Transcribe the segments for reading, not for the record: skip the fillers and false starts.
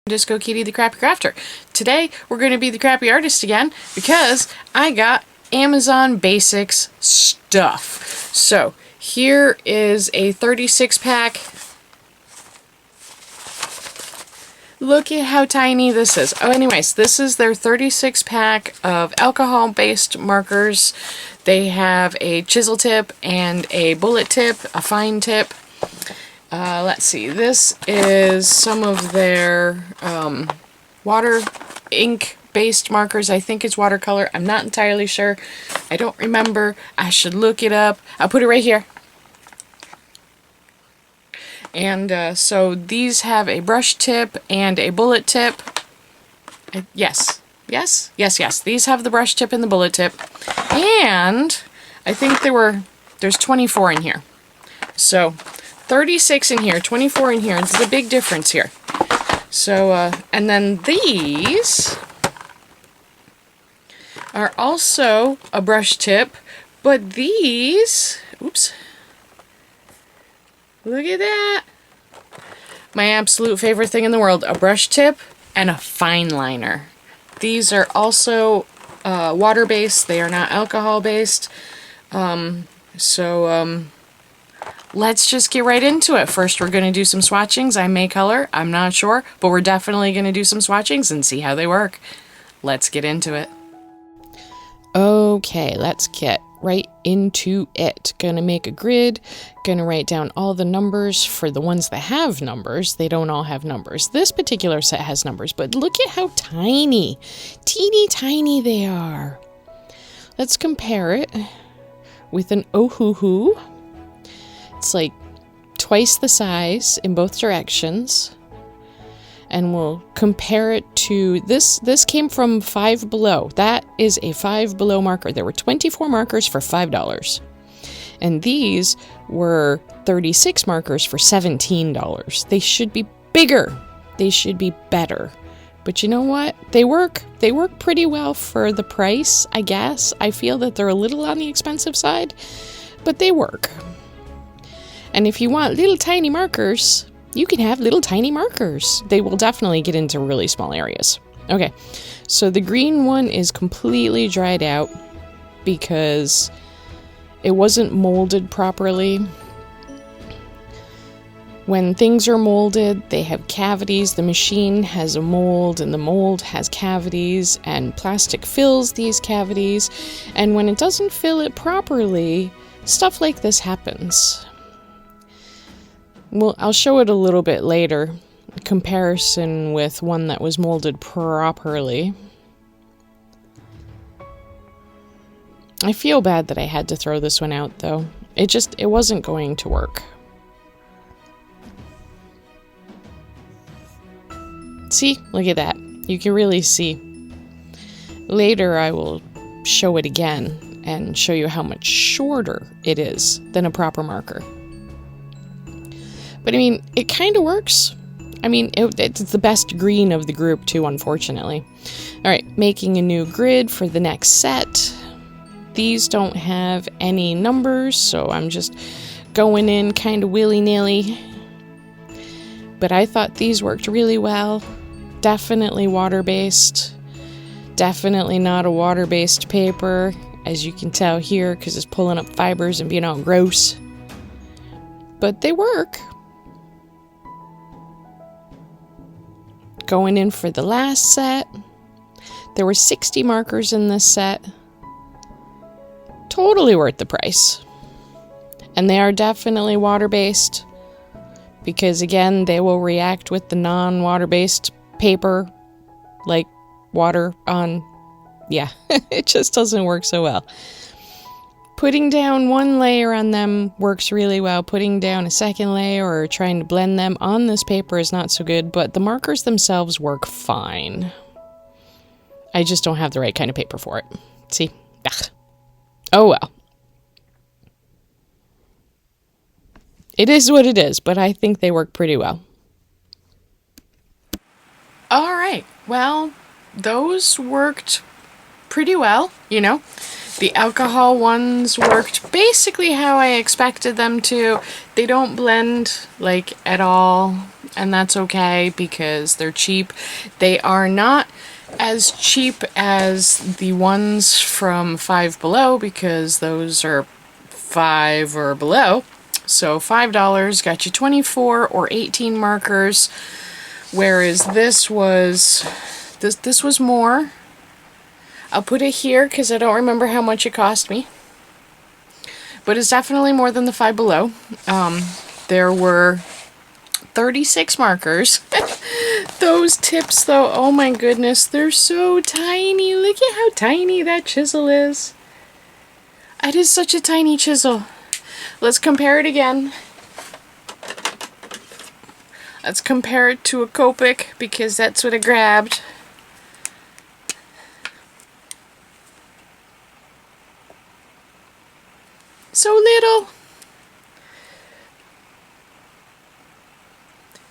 Disco Kitty the Crappy Crafter. Today we're going to be the crappy artist again because I got Amazon Basics stuff. So here is a 36 pack. Look at how tiny this is. Oh, anyways, this is their 36 pack of alcohol based markers. They have a chisel tip and a bullet tip, a fine tip. Let's see, this is some of their water ink based markers. I think it's watercolor. I'm not entirely sure. I don't remember. I should look it up. I'll put it right here. And so these have a brush tip and a bullet tip. Yes. These have the brush tip and the bullet tip. And I think there's 24 in here. So 36 in here, 24 in here. It's a big difference here. So, and then these are also a brush tip, but these, oops, look at that. My absolute favorite thing in the world, a brush tip and a fine liner. These are also water-based. They are not alcohol-based. Let's just get right into it. First, we're going to do some swatchings. I may color, I'm not sure, but we're definitely going to do some swatchings and see how they work. Let's get into it. Okay, let's get right into it. Gonna make a grid, gonna write down all the numbers for the ones that have numbers. They don't all have numbers. This particular set has numbers, but look at how tiny, teeny tiny they are. Let's compare it with an Ohuhu. It's like twice the size in both directions. And we'll compare it to this. This came from Five Below. That is a Five Below marker. There were 24 markers for $5. And these were 36 markers for $17. They should be bigger. They should be better. But you know what? They work. They work pretty well for the price, I guess. I feel that they're a little on the expensive side, but they work. And if you want little tiny markers, you can have little tiny markers. They will definitely get into really small areas. Okay, so the green one is completely dried out because it wasn't molded properly. When things are molded, they have cavities. The machine has a mold, and the mold has cavities, and plastic fills these cavities. And when it doesn't fill it properly, stuff like this happens. Well, I'll show it a little bit later, in comparison with one that was molded properly. I feel bad that I had to throw this one out, though. It wasn't going to work. See? Look at that. You can really see. Later, I will show it again and show you how much shorter it is than a proper marker. But I mean, it kind of works. I mean, it's the best green of the group too, unfortunately. Alright, making a new grid for the next set. These don't have any numbers, so I'm just going in kind of willy-nilly. But I thought these worked really well. Definitely water-based. Definitely not a water-based paper, as you can tell here, because it's pulling up fibers and being all gross. But they work. Going in for the last set. There were 60 markers in this set. Totally worth the price. And they are definitely water-based. Because again, they will react with the non-water-based paper. Like water on... Yeah, it just doesn't work so well. Putting down one layer on them works really well. Putting down a second layer or trying to blend them on this paper is not so good, but the markers themselves work fine. I just don't have the right kind of paper for it. See? Ugh. Oh well. It is what it is, but I think they work pretty well. Alright, well, those worked pretty well, you know. The alcohol ones worked basically how I expected them to. They don't blend, like, at all. and that's okay because they're cheap. They are not as cheap as the ones from Five Below because those are 5 or below. So $5 got you 24 or 18 markers, whereas this was more. I'll put it here because I don't remember how much it cost me, but it's definitely more than the Five Below. There were 36 markers. Those tips though, oh my goodness, they're so tiny. Look at how tiny that chisel is. It is such a tiny chisel. Let's compare it again. Let's compare it to a Copic because that's what I grabbed. So little.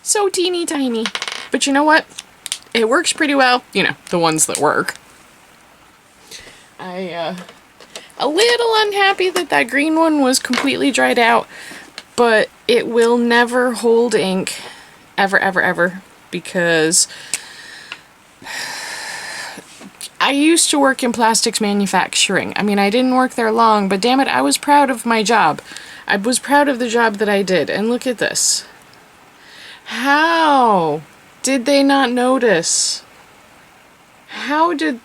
So teeny tiny. But you know what? It works pretty well. You know, the ones that work. A little unhappy that that green one was completely dried out, but it will never hold ink. Ever, ever, ever. Because I used to work in plastics manufacturing. I mean, I didn't work there long, but damn it, I was proud of my job. I was proud of the job that I did. And look at this. How did they not notice? How did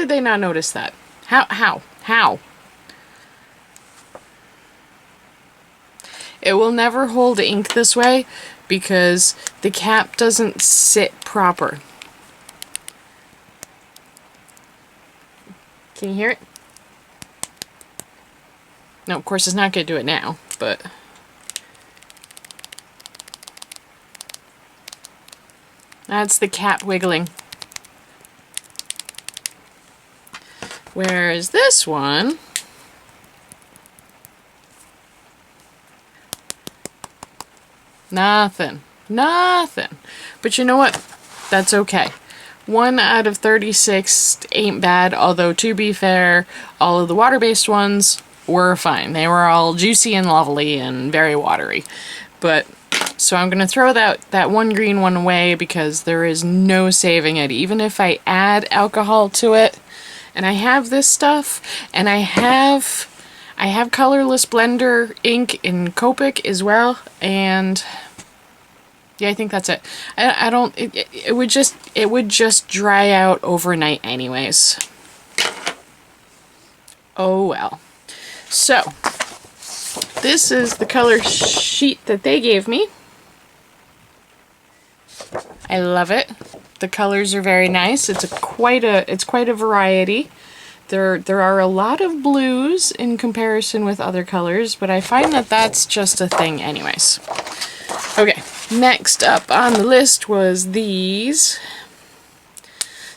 they not notice that? How? It will never hold ink this way because the cap doesn't sit proper. Can you hear it? No, of course it's not going to do it now, but that's the cap wiggling. Whereas this one, nothing. But you know what? That's okay. 1 out of 36 ain't bad, although to be fair, all of the water-based ones were fine. They were all juicy and lovely and very watery. But, so I'm going to throw that one green one away because there is no saving it. Even if I add alcohol to it, and I have this stuff, and I have colorless blender ink in Copic as well, and yeah, I think that's it. I don't, it would just dry out overnight anyways. Oh well. So, this is the color sheet that they gave me. I love it. The colors are very nice. It's quite a variety. There are a lot of blues in comparison with other colors, but I find that that's just a thing anyways. Okay, next up on the list was these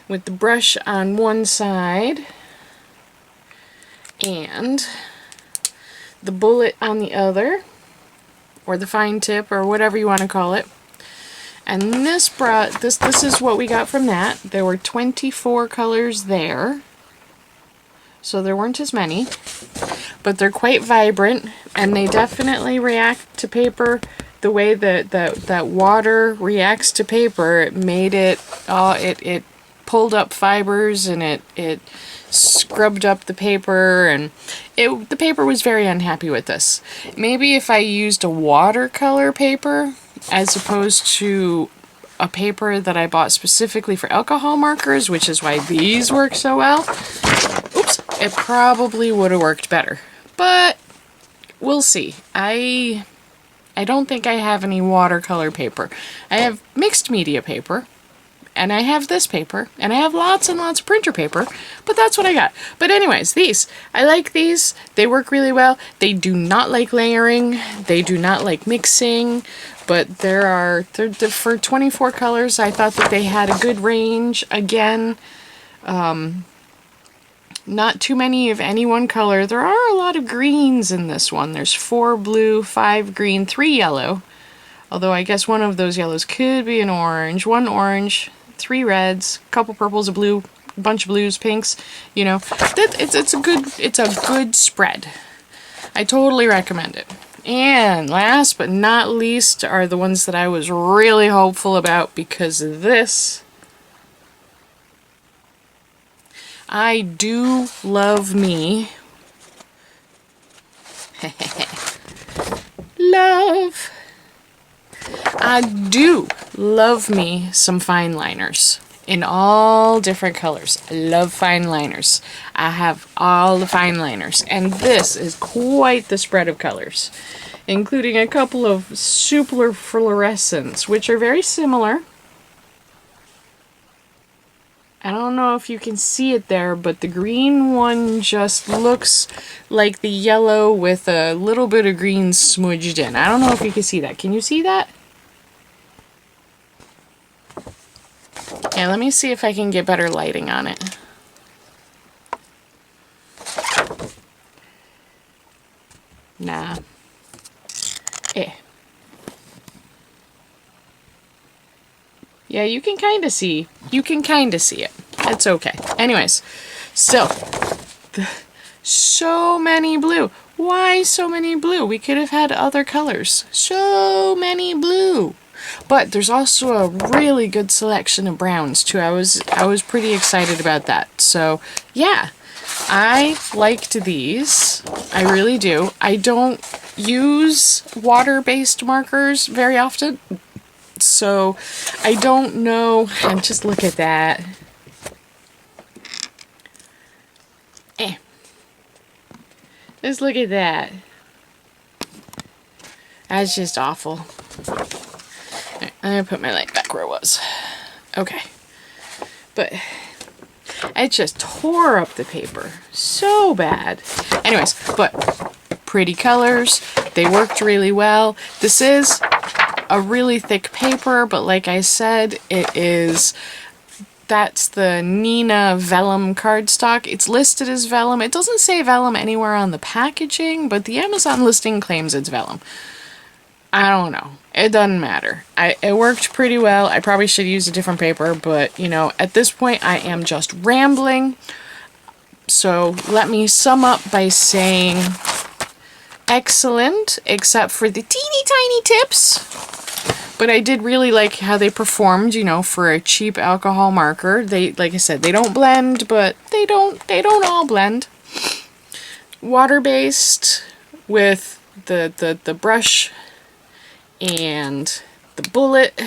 with the brush on one side and the bullet on the other, or the fine tip, or whatever you want to call it. And this is what we got from that. There were 24 colors there, so there weren't as many, but they're quite vibrant, and they definitely react to paper the way that water reacts to paper. It made it, it pulled up fibers, and it scrubbed up the paper, and the paper was very unhappy with this. Maybe if I used a watercolor paper as opposed to a paper that I bought specifically for alcohol markers, which is why these work so well, oops, it probably would have worked better. But we'll see. I don't think I have any watercolor paper. I have mixed media paper, and I have this paper, and I have lots and lots of printer paper, but that's what I got. But anyways, these. I like these. They work really well. They do not like layering. They do not like mixing, but they're for 24 colors, I thought that they had a good range. Again, not too many of any one color. There are a lot of greens in this one. There's 4 blue, 5 green, 3 yellow. Although I guess one of those yellows could be an orange. 1 orange, 3 reds, a couple purples, a blue, a bunch of blues, pinks. You know, it's a good spread. I totally recommend it. And last but not least are the ones that I was really hopeful about because of this. I do love me. Love. I do love me some fine liners in all different colors. I love fine liners. I have all the fine liners, and this is quite the spread of colors, including a couple of super fluorescents, which are very similar. I don't know if you can see it there, but the green one just looks like the yellow with a little bit of green smudged in. I don't know if you can see that. Can you see that? Yeah, let me see if I can get better lighting on it. Nah. Yeah, you can kind of see. You can kind of see it. It's okay. Anyways, so many blue. Why so many blue? We could have had other colors. So many blue. But there's also a really good selection of browns too. I was pretty excited about that. So yeah, I liked these. I really do. I don't use water-based markers very often, so I don't know. And just look at that. Just look at that. That's just awful. Right, I'm gonna put my light back where it was. Okay. But it just tore up the paper so bad. Anyways, but pretty colors. They worked really well. This is a really thick paper, but like I said, that's the Nina vellum cardstock. It's listed as vellum. It doesn't say vellum anywhere on the packaging, but the Amazon listing claims it's vellum. I don't know. It doesn't matter. It worked pretty well. I probably should use a different paper, but you know, at this point I am just rambling. So let me sum up by saying excellent, except for the teeny tiny tips. But I did really like how they performed, you know, for a cheap alcohol marker. They, like I said, they don't blend, but they don't all blend. Water-based with the brush and the bullet.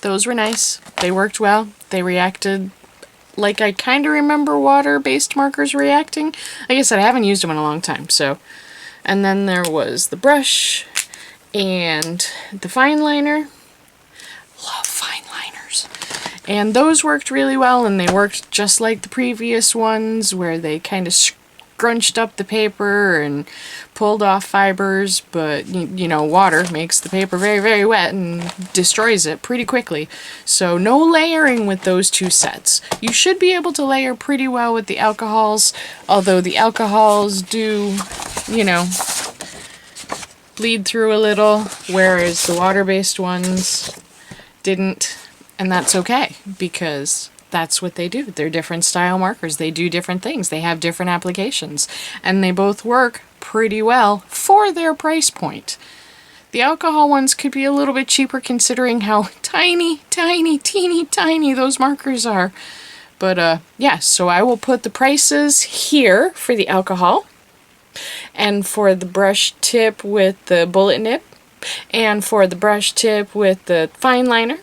Those were nice. They worked well. They reacted like I kind of remember water-based markers reacting. Like I said, I haven't used them in a long time, so. And then there was the brush and the fine liner. Love fine liners. And those worked really well, and they worked just like the previous ones where they kind of scrunched up the paper and pulled off fibers, but you know, water makes the paper very, very wet and destroys it pretty quickly. So no layering with those two sets. You should be able to layer pretty well with the alcohols, although the alcohols do, you know, bleed through a little, whereas the water-based ones didn't, and that's okay, because that's what they do. They're different style markers. They do different things. They have different applications, and they both work pretty well for their price point. The alcohol ones could be a little bit cheaper considering how tiny, tiny, teeny tiny those markers are. But yeah, so I will put the prices here for the alcohol, and for the brush tip with the bullet nib, and for the brush tip with the fine liner.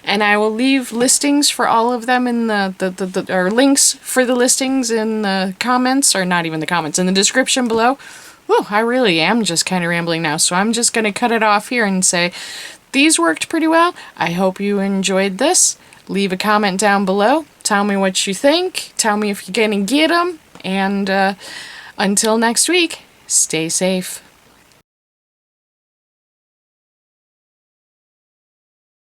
And I will leave listings for all of them in or links for the listings in the comments, or not even the comments, in the description below. Whew, I really am just kind of rambling now, so I'm just going to cut it off here and say, these worked pretty well. I hope you enjoyed this. Leave a comment down below. Tell me what you think. Tell me if you're going to get them. And until next week, stay safe.